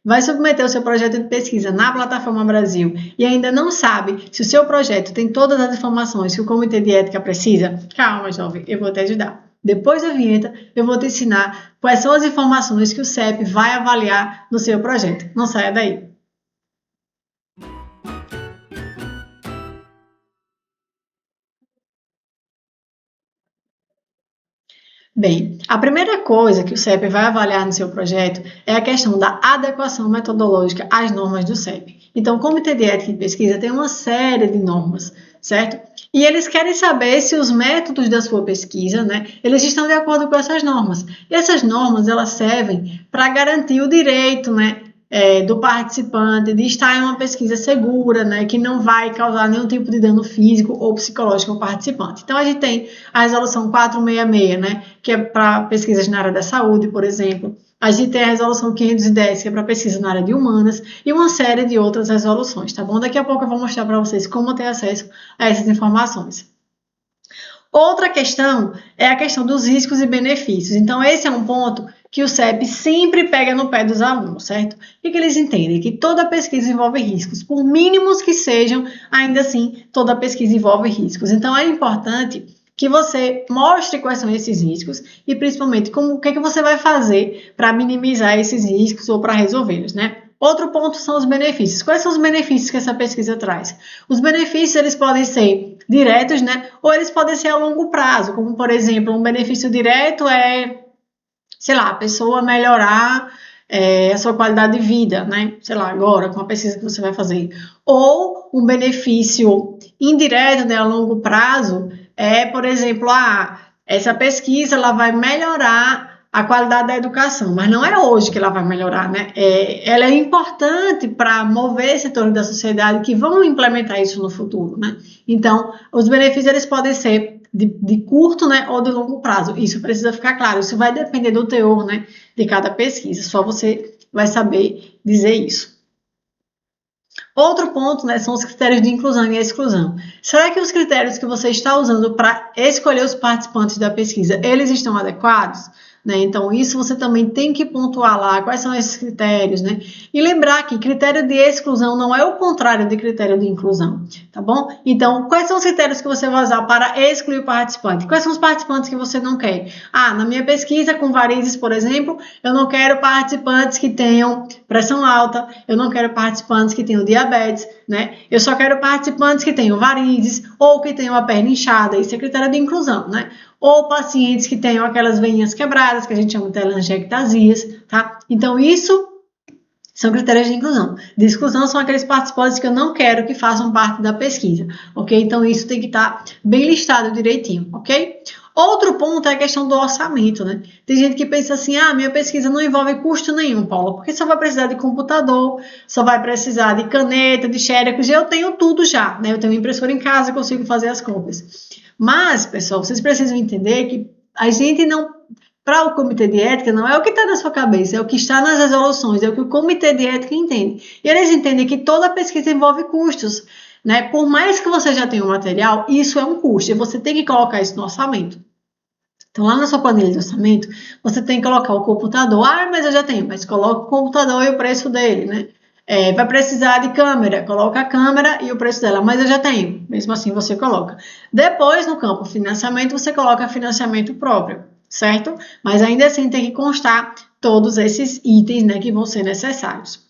vai submeter o seu projeto de pesquisa na Plataforma Brasil e ainda não sabe se o seu projeto tem todas as informações que o Comitê de Ética precisa? Calma, jovem, eu vou te ajudar. Depois da vinheta, eu vou te ensinar quais são as informações que o CEP vai avaliar no seu projeto. Não saia daí. Bem, a primeira coisa que o CEP vai avaliar no seu projeto é a questão da adequação metodológica às normas do CEP. Então, o Comitê de Ética e Pesquisa tem uma série de normas, certo? E eles querem saber se os métodos da sua pesquisa, né, eles estão de acordo com essas normas. E essas normas, elas servem para garantir o direito, né, do participante de estar em uma pesquisa segura, né, que não vai causar nenhum tipo de dano físico ou psicológico ao participante. Então, a gente tem a resolução 466, né, que é para pesquisas na área da saúde, por exemplo. A gente tem a resolução 510, que é para pesquisa na área de humanas, e uma série de outras resoluções, tá bom? Daqui a pouco eu vou mostrar para vocês como ter acesso a essas informações. Outra questão é a questão dos riscos e benefícios. Então, esse é um ponto que o CEP sempre pega no pé dos alunos, certo? E que eles entendem que toda pesquisa envolve riscos, por mínimos que sejam, ainda assim, toda pesquisa envolve riscos. Então, é importante que você mostre quais são esses riscos e, principalmente, o que é que você vai fazer para minimizar esses riscos ou para resolvê-los, né? Outro ponto são os benefícios. Quais são os benefícios que essa pesquisa traz? Os benefícios, eles podem ser diretos, né? Ou eles podem ser a longo prazo, como, por exemplo, um benefício direto é, sei lá, a pessoa melhorar a sua qualidade de vida, né? Sei lá, agora, com a pesquisa que você vai fazer. Ou um benefício indireto, né, a longo prazo, é, por exemplo, essa pesquisa ela vai melhorar a qualidade da educação, mas não é hoje que ela vai melhorar, né? Ela é importante para mover setores da sociedade que vão implementar isso no futuro, né? Então, os benefícios eles podem ser de curto, né, ou de longo prazo. Isso precisa ficar claro. Isso vai depender do teor, né, de cada pesquisa. Só você vai saber dizer isso. Outro ponto, né, são os critérios de inclusão e exclusão. Será que os critérios que você está usando para escolher os participantes da pesquisa, eles estão adequados? Né? Então, isso você também tem que pontuar lá, quais são esses critérios, né? E lembrar que critério de exclusão não é o contrário de critério de inclusão, tá bom? Então, quais são os critérios que você vai usar para excluir o participante? Quais são os participantes que você não quer? Na minha pesquisa com varizes, por exemplo, eu não quero participantes que tenham pressão alta, eu não quero participantes que tenham diabetes, né? Eu só quero participantes que tenham varizes ou que tenham a perna inchada, isso é critério de inclusão, né? Ou pacientes que tenham aquelas veinhas quebradas, que a gente chama de telangiectasias, tá? Então, isso são critérios de inclusão. De exclusão são aqueles participantes que eu não quero que façam parte da pesquisa, ok? Então, isso tem que estar bem listado direitinho, ok? Outro ponto é a questão do orçamento, né? Tem gente que pensa assim, minha pesquisa não envolve custo nenhum, Paula, porque só vai precisar de computador, só vai precisar de caneta, de xerox, eu tenho tudo já, né? Eu tenho impressora em casa, consigo fazer as cópias. Mas, pessoal, vocês precisam entender que a gente não, para o comitê de ética, não é o que está na sua cabeça, é o que está nas resoluções, é o que o comitê de ética entende. E eles entendem que toda pesquisa envolve custos, né? Por mais que você já tenha um material, isso é um custo, e você tem que colocar isso no orçamento. Então, lá na sua planilha de orçamento, você tem que colocar o computador. Mas eu já tenho, mas coloca o computador e o preço dele, né? Vai precisar de câmera, coloca a câmera e o preço dela, mas eu já tenho, mesmo assim você coloca. Depois, no campo financiamento, você coloca financiamento próprio, certo? Mas ainda assim tem que constar todos esses itens, né, que vão ser necessários.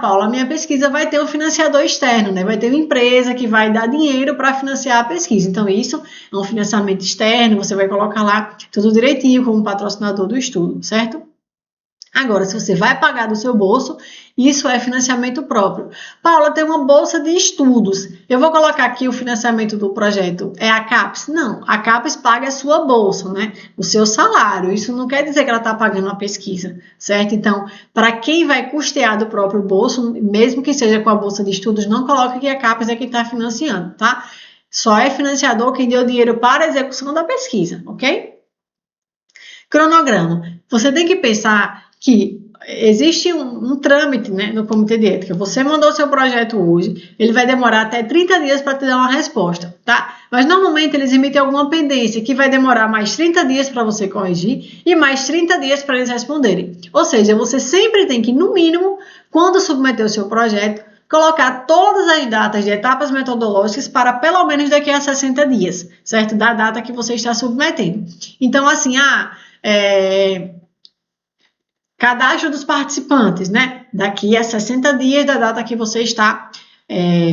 Paula, minha pesquisa vai ter um financiador externo, né? Vai ter uma empresa que vai dar dinheiro para financiar a pesquisa. Então, isso é um financiamento externo, você vai colocar lá tudo direitinho como patrocinador do estudo, certo? Agora, se você vai pagar do seu bolso, isso é financiamento próprio. Paula, tem uma bolsa de estudos. Eu vou colocar aqui o financiamento do projeto. É a CAPES? Não, a CAPES paga a sua bolsa, né? O seu salário. Isso não quer dizer que ela está pagando a pesquisa, certo? Então, para quem vai custear do próprio bolso, mesmo que seja com a bolsa de estudos, não coloque que a CAPES é quem está financiando, tá? Só é financiador quem deu dinheiro para a execução da pesquisa, ok? Cronograma. Você tem que pensar que existe um trâmite, né, no comitê de ética. Você mandou seu projeto hoje, ele vai demorar até 30 dias para te dar uma resposta, tá? Mas normalmente eles emitem alguma pendência que vai demorar mais 30 dias para você corrigir e mais 30 dias para eles responderem. Ou seja, você sempre tem que, no mínimo, quando submeter o seu projeto, colocar todas as datas de etapas metodológicas para pelo menos daqui a 60 dias, certo? Da data que você está submetendo. Então, assim, cadastro dos participantes, né? Daqui a 60 dias da data que você está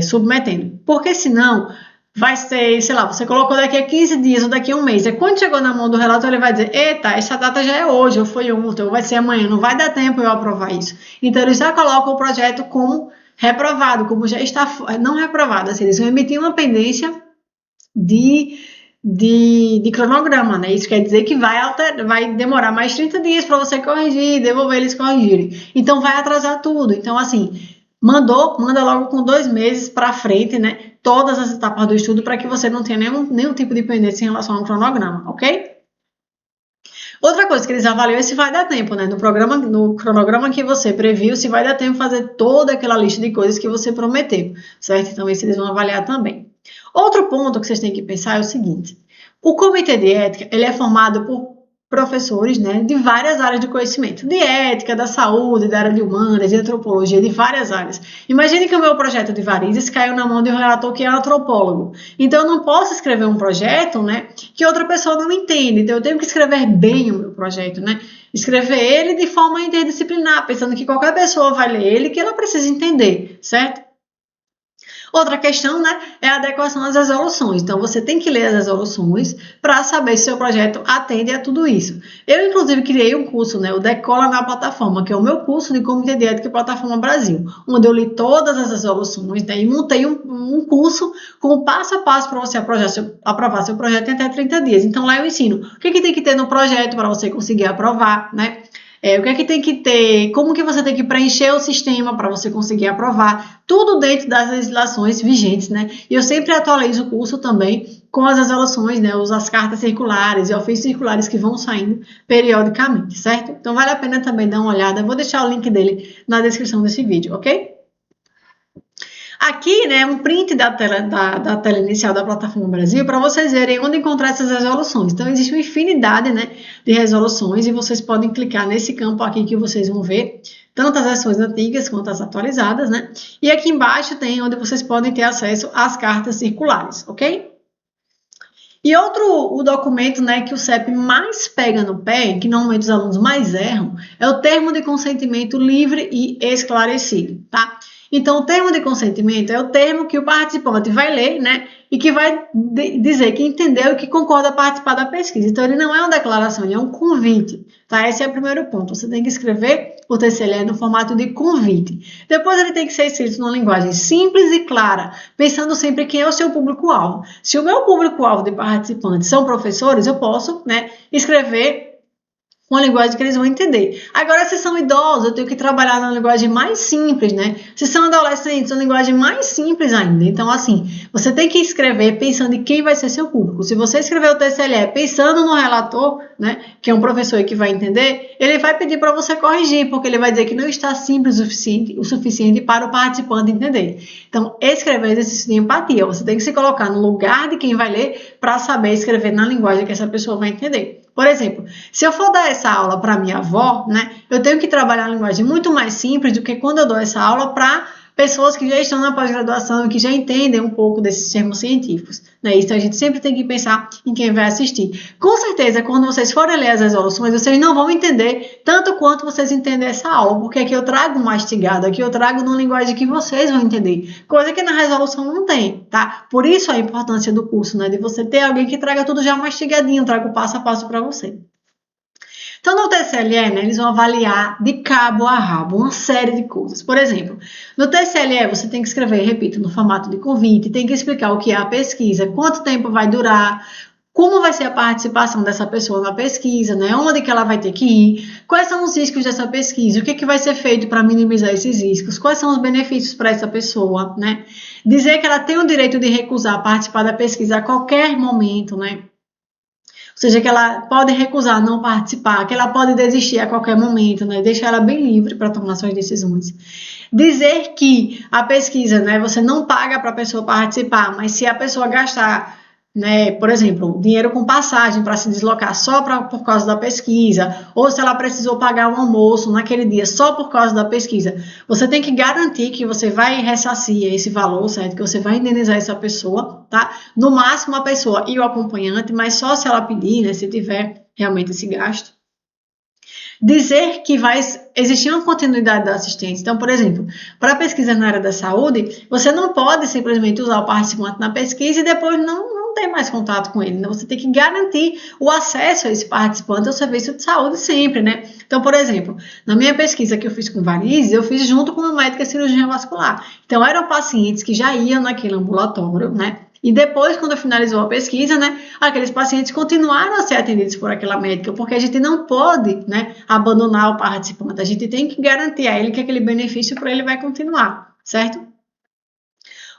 submetendo. Porque senão vai ser, sei lá, você colocou daqui a 15 dias ou daqui a um mês. E quando chegou na mão do relator, ele vai dizer, eita, essa data já é hoje, ou foi ontem, ou vai ser amanhã, não vai dar tempo eu aprovar isso. Então, eles já colocam o projeto como reprovado, como já está, não reprovado, assim, eles vão emitir uma pendência de cronograma, né? Isso quer dizer que vai demorar mais 30 dias para você corrigir, devolver eles corrigirem. Então, vai atrasar tudo. Então, assim, manda logo com 2 meses para frente, né? Todas as etapas do estudo para que você não tenha nenhum tipo de pendência em relação ao cronograma, ok? Outra coisa que eles avaliam é se vai dar tempo, né? No cronograma que você previu, se vai dar tempo fazer toda aquela lista de coisas que você prometeu, certo? Então, isso eles vão avaliar também. Outro ponto que vocês têm que pensar é o seguinte: o comitê de ética ele é formado por professores, né, de várias áreas de conhecimento, de ética, da saúde, da área de humanas, de antropologia, de várias áreas. Imagine que o meu projeto de varizes caiu na mão de um relator que é antropólogo. Então, eu não posso escrever um projeto, né, que outra pessoa não entende. Então, eu tenho que escrever bem o meu projeto, né? Escrever ele de forma interdisciplinar, pensando que qualquer pessoa vai ler ele, que ela precisa entender, certo? Outra questão, né, é a adequação às resoluções. Então, você tem que ler as resoluções para saber se o seu projeto atende a tudo isso. Eu, inclusive, criei um curso, né, o Decola na Plataforma, que é o meu curso de Comitê de Ética e Plataforma Brasil, onde eu li todas as resoluções, né, e montei um curso com o passo a passo para você aprovar seu projeto em até 30 dias. Então, lá eu ensino o que tem que ter no projeto para você conseguir aprovar, né? O que é que tem que ter, como que você tem que preencher o sistema para você conseguir aprovar, tudo dentro das legislações vigentes, né? E eu sempre atualizo o curso também com as resoluções, né? As cartas circulares e ofícios circulares que vão saindo periodicamente, certo? Então vale a pena também dar uma olhada, eu vou deixar o link dele na descrição desse vídeo, ok? Aqui, né, um print da tela inicial da Plataforma Brasil para vocês verem onde encontrar essas resoluções. Então, existe uma infinidade, né, de resoluções e vocês podem clicar nesse campo aqui que vocês vão ver tanto as versões antigas quanto as atualizadas, né? E aqui embaixo tem onde vocês podem ter acesso às cartas circulares, ok? E o documento, né, que o CEP mais pega no pé, que normalmente os alunos mais erram, é o termo de consentimento livre e esclarecido, tá? Então, o termo de consentimento é o termo que o participante vai ler, né, e que vai dizer que entendeu e que concorda participar da pesquisa. Então, ele não é uma declaração, ele é um convite, tá? Esse é o primeiro ponto. Você tem que escrever o TCLE no formato de convite. Depois, ele tem que ser escrito numa linguagem simples e clara, pensando sempre quem é o seu público-alvo. Se o meu público-alvo de participantes são professores, eu posso, né, escrever uma linguagem que eles vão entender. Agora, se são idosos, eu tenho que trabalhar na linguagem mais simples, né? Se são adolescentes, uma linguagem mais simples ainda. Então, assim, você tem que escrever pensando em quem vai ser seu público. Se você escrever o TCLE pensando no relator, né, que é um professor que vai entender, ele vai pedir para você corrigir, porque ele vai dizer que não está simples o suficiente para o participante entender. Então, escrever é exercício de empatia. Você tem que se colocar no lugar de quem vai ler para saber escrever na linguagem que essa pessoa vai entender. Por exemplo, se eu for dar essa aula para minha avó, né, eu tenho que trabalhar uma linguagem muito mais simples do que quando eu dou essa aula para pessoas que já estão na pós-graduação e que já entendem um pouco desses termos científicos, né? Isso a gente sempre tem que pensar em quem vai assistir. Com certeza, quando vocês forem ler as resoluções, vocês não vão entender tanto quanto vocês entendem essa aula, porque aqui eu trago mastigado, aqui eu trago numa linguagem que vocês vão entender, coisa que na resolução não tem, tá? Por isso a importância do curso, né? De você ter alguém que traga tudo já mastigadinho, traga o passo a passo para você. Então, no TCLE, né, eles vão avaliar de cabo a rabo uma série de coisas. Por exemplo, no TCLE você tem que escrever, repito, no formato de convite, tem que explicar o que é a pesquisa, quanto tempo vai durar, como vai ser a participação dessa pessoa na pesquisa, né? Onde que ela vai ter que ir, quais são os riscos dessa pesquisa, o que vai ser feito para minimizar esses riscos, quais são os benefícios para essa pessoa, né? Dizer que ela tem o direito de recusar participar da pesquisa a qualquer momento, né? seja, que ela pode recusar não participar, que ela pode desistir a qualquer momento, né? Deixar ela bem livre para tomar suas decisões. Dizer que a pesquisa, né, você não paga para a pessoa participar, mas se a pessoa gastar, né, por exemplo, dinheiro com passagem para se deslocar só por causa da pesquisa, ou se ela precisou pagar um almoço naquele dia só por causa da pesquisa, você tem que garantir que você vai ressarcir esse valor, certo? Que você vai indenizar essa pessoa, tá? No máximo a pessoa e o acompanhante, mas só se ela pedir, né, se tiver realmente esse gasto. Dizer que vai existir uma continuidade da assistência. Então, por exemplo, para pesquisa na área da saúde, você não pode simplesmente usar o participante na pesquisa e depois não ter mais contato com ele. Então, você tem que garantir o acesso a esse participante ao serviço de saúde sempre, né? Então, por exemplo, na minha pesquisa que eu fiz com varizes, eu fiz junto com uma médica cirurgiã vascular. Então, eram pacientes que já iam naquele ambulatório, né? E depois, quando finalizou a pesquisa, né, aqueles pacientes continuaram a ser atendidos por aquela médica, porque a gente não pode, né, abandonar o participante. A gente tem que garantir a ele que aquele benefício para ele vai continuar, certo?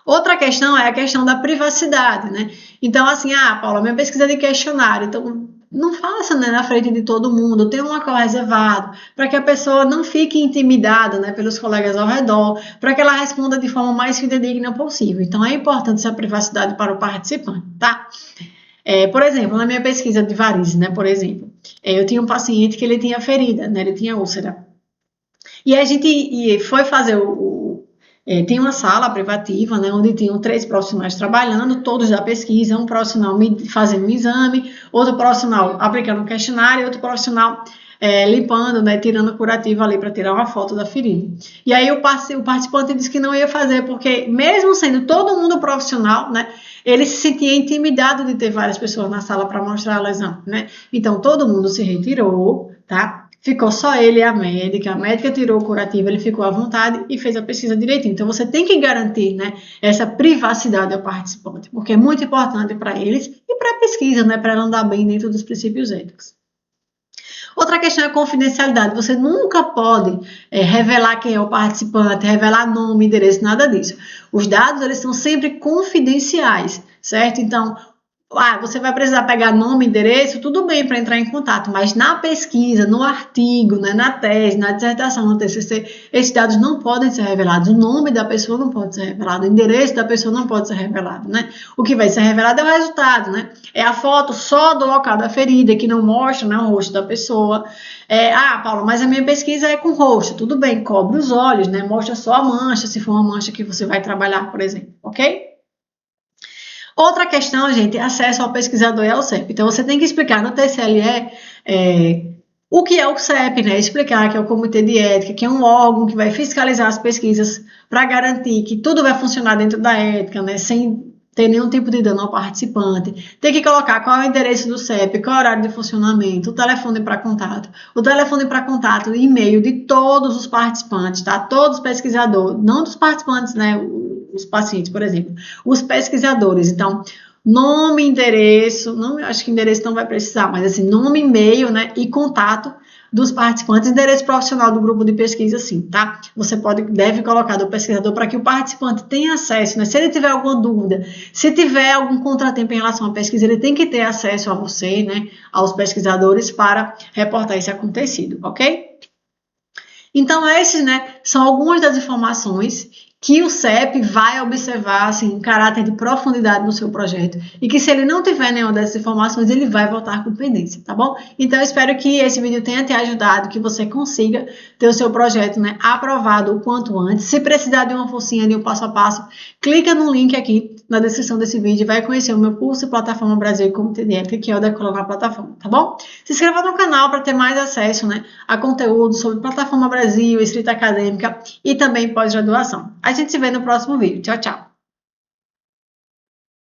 Outra questão é a questão da privacidade, né? Então, assim, Paula, minha pesquisa é de questionário, então não faça, né, na frente de todo mundo, tenha um local reservado, para que a pessoa não fique intimidada, né, pelos colegas ao redor, para que ela responda de forma mais fidedigna possível. Então, é importante essa privacidade para o participante, tá? Por exemplo, na minha pesquisa de varizes, né, por exemplo, eu tinha um paciente que ele tinha ferida, né, ele tinha úlcera. E a gente foi fazer tem uma sala privativa, né, onde tinham 3 profissionais trabalhando, todos da pesquisa, um profissional fazendo um exame, outro profissional aplicando um questionário, outro profissional limpando, né, tirando curativo ali para tirar uma foto da ferida. E aí o participante disse que não ia fazer, porque mesmo sendo todo mundo profissional, né, ele se sentia intimidado de ter várias pessoas na sala para mostrar a lesão, né? Então todo mundo se retirou, tá? Ficou só ele e a médica tirou o curativo, ele ficou à vontade e fez a pesquisa direitinho. Então, você tem que garantir, né, essa privacidade ao participante, porque é muito importante para eles e para a pesquisa, né, para ela andar bem dentro dos princípios éticos. Outra questão é a confidencialidade. Você nunca pode revelar quem é o participante, revelar nome, endereço, nada disso. Os dados, eles são sempre confidenciais, certo? Então, você vai precisar pegar nome, endereço, tudo bem para entrar em contato, mas na pesquisa, no artigo, né, na tese, na dissertação, no TCC, esses dados não podem ser revelados. O nome da pessoa não pode ser revelado, o endereço da pessoa não pode ser revelado, né? O que vai ser revelado é o resultado, né? É a foto só do local da ferida, que não mostra, né, o rosto da pessoa. Paula, mas a minha pesquisa é com rosto. Tudo bem, cobre os olhos, né? Mostra só a mancha, se for uma mancha que você vai trabalhar, por exemplo, ok? Outra questão, gente, é acesso ao pesquisador e ao CEP. Então, você tem que explicar no TCLE o que é o CEP, né? Explicar que é o Comitê de Ética, que é um órgão que vai fiscalizar as pesquisas para garantir que tudo vai funcionar dentro da ética, né? Sem ter nenhum tipo de dano ao participante. Tem que colocar qual é o endereço do CEP, qual é o horário de funcionamento, o telefone para contato. O telefone para contato e e-mail de todos os participantes, tá? Todos os pesquisadores, não dos participantes, né? Os pacientes, por exemplo. Os pesquisadores. Então, nome, endereço, acho que endereço não vai precisar, mas assim, nome, e-mail, né? E contato dos participantes, endereço profissional do grupo de pesquisa, sim, tá? Você deve colocar do pesquisador para que o participante tenha acesso, né? Se ele tiver alguma dúvida, se tiver algum contratempo em relação à pesquisa, ele tem que ter acesso a você, né? Aos pesquisadores para reportar esse acontecido, ok? Então, esses, né, são algumas das informações que o CEP vai observar, assim, em caráter de profundidade no seu projeto e que se ele não tiver nenhuma dessas informações, ele vai voltar com pendência, tá bom? Então, eu espero que esse vídeo tenha te ajudado, que você consiga ter o seu projeto, né, aprovado o quanto antes. Se precisar de uma forcinha, de um passo a passo, clica no link aqui na descrição desse vídeo e vai conhecer o meu curso Plataforma Brasil e Comitê de Ética, que é o da Coluna Plataforma, tá bom? Se inscreva no canal para ter mais acesso, né, a conteúdo sobre Plataforma Brasil, escrita acadêmica e também pós-graduação. A gente se vê no próximo vídeo. Tchau, tchau!